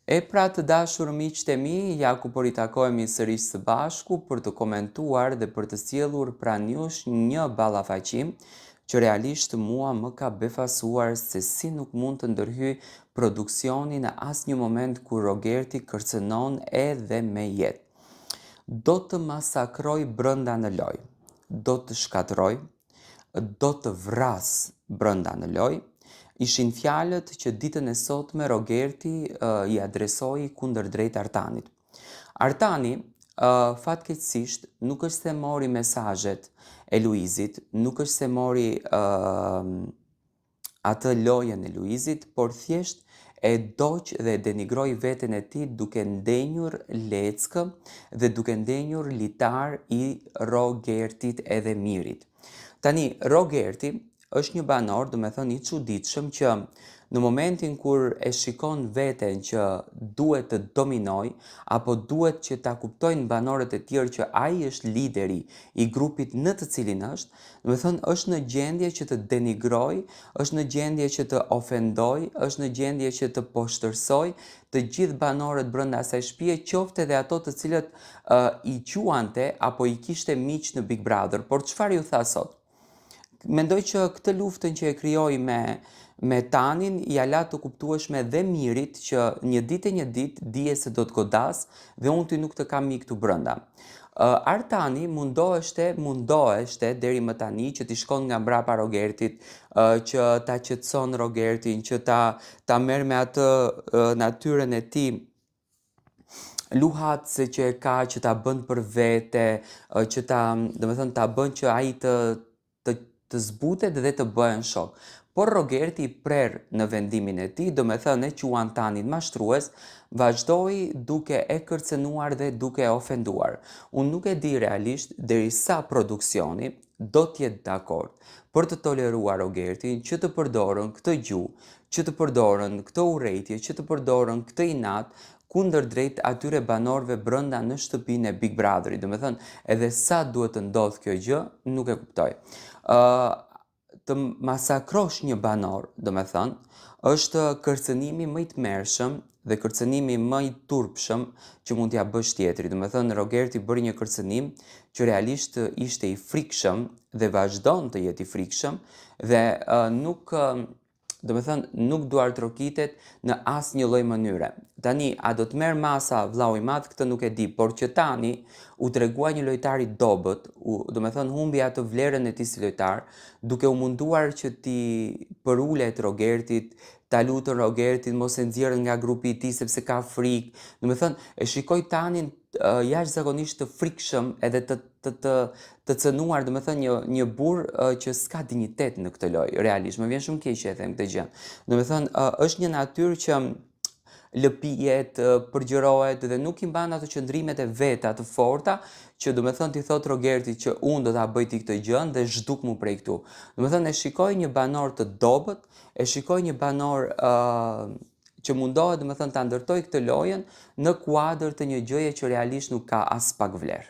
E pra të dashur miqtë e mi, ja ku po ritakohemi sërish së bashku për të komentuar dhe për të sjellur pranë jush një ballafaqim që realisht mua më ka befasuar se si nuk mund të ndërhyj produksioni në asnjë moment kur Rogerti kërcënon edhe me jetë. Do të masakroj brënda në lojë, do të shkatroj, do të vras brënda në lojë. Ishin fjalët që ditën e sotme Rogerti i adresoi kundërdrejt Artanit. Artani, fatkeqësisht, nuk është se mori mesazhet e Luizit, nuk është se mori atë lojën e Luizit, por thjesht e doq dhe e denigroi veten e tij duke ndenjur leckë dhe duke ndenjur litar i Rogertit edhe Mirit. Tani, Rogerti është një banor, do me thënë i çuditshëm, që në momentin kur e shikon veten që duhet të dominoj, apo duhet që ta kuptojnë banorët e tjerë që ai është lideri i grupit në të cilin është, do me thënë është në gjendje që të denigroj, është në gjendje që të ofendoj, është në gjendje që të poshtërsoj të gjithë banorët brenda asaj shtëpie, qoftë edhe ato të cilët i quante apo i kishte miq në Big Brother. Por çfarë ju tha sot? Mendoj që këtë luftën që e krijoi me Tanin ja la të kuptueshme dhe Mirit që një ditë dije se do të godas dhe unë ty nuk të kam mik këtu brenda. Artani mundoheshte deri më tani që t'i shkon nga mbrapa Rogertit, që ta qetëson Rogertin, që ta merr me atë natyrën e tij luhatëse që e ka, që ta bën për vete, që domethënë ta bën që ai të zbutet dhe të bëhen shok. Por Rogerti i prerë në vendimin e tij, do me thënë e quan Tanin mashtrues, vazhdoi duke e kërcënuar dhe duke e ofenduar. Unë nuk e di realisht derisa produksioni do t'jetë dakord për të toleruar Rogertin që të përdorën këtë gjuhë, që të përdorën këtë urrëtie, që të përdorën këtë inat kundërdrejt atyre banorëve brenda në shtëpinë e Big Brotherit. Do me thënë, edhe sa duhet të ndodhë kjo gjë, nuk e kuptoj. Të masakrosh një banor, do me thënë, është kërcënimi më i tmerrshëm dhe kërcënimi më i turpshëm që mund t'ja bësh tjetrit. Do me thënë, Rogerti bëri një kërcënim që realisht ishte i frikshëm dhe vazhdon të jetë i frikshëm dhe do me thënë, nuk duar trokitet në asnjë lloj mënyre. Tani, a do të merr masa vllau i madh, këtë nuk e di, por që tani u tregua një lojtar i dobët, do me thënë humbi atë vlerën e tij si lojtar, duke u munduar që t'i përulet Rogertit, ta lutën Rogertin mos e nxjerrën nga grupi i tij sepse ka frikë. Do me thënë, e shikoj Tanin jashtëzakonisht të frikshëm edhe të cënuar, do me thënë një burr që s'ka dinjitet në këtë lojë, realisht, më vjen shumë keq që e them këtë gjë. Do me thënë, është një natyrë që lëpijet, përgjërohet dhe nuk i mban ato qëndrimet e veta të forta që do me thënë t'i thot Rogerti që unë do t'a bëj ti këtë gjën dhe zhduk mu prej këtu. Do me thënë e shikoj një banor të dobët, e shikoj një banor që mundohet, do me thënë, ta ndërtoj këtë lojën në kuadër të një gjëje që realisht nuk ka as pak vlerë.